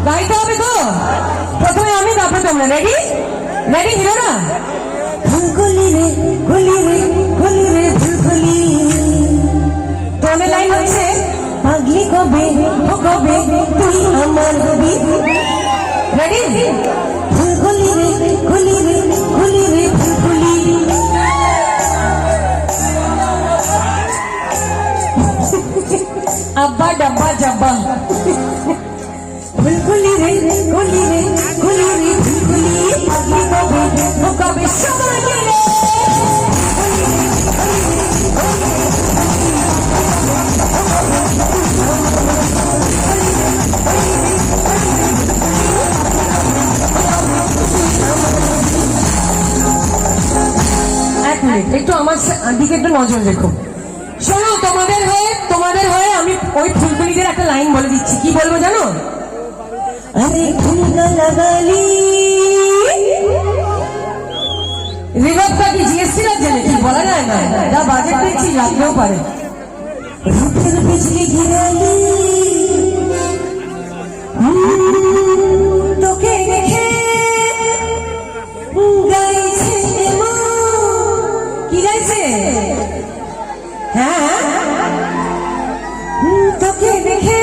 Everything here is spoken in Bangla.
গাইতে হবে তো, প্রথমে আমি তারপরে তোমরা। রেডি রেডি হিরো না? ফুলকলি রে কলি রে কলি রে ফুলকলি। তোমরা লাইন হচ্ছে পাগলি কবে ও কবে তুই আমার হবি। রেডি? ফুলকলি রে কলি রে কলি রে ফুলকলি। अब्बा डब्बा जब्बा। फुलकुली रे कुली रे कुली रे फुलकुली पागली कबे वो कबे शमाली रे। एक मिनट একটু আমার দিকে একটু নজর রেখো। শোনো, তোমাদের হয়ে আমি ওই ফুলকুলিদের একটা লাইন বলে দিচ্ছি। কি বলবো জানো? আরে ফুলকা লাগালি রিভার্সটা কি জিএসটি লাগছে নাকি বলা যায় না, যা বাজেট পেয়েছি লাগতেও পারে। রূপের বিজলি ঘিরালি তোকে রেখে গাইছে কি গাইছে? হ্যাঁ তোকে দেখে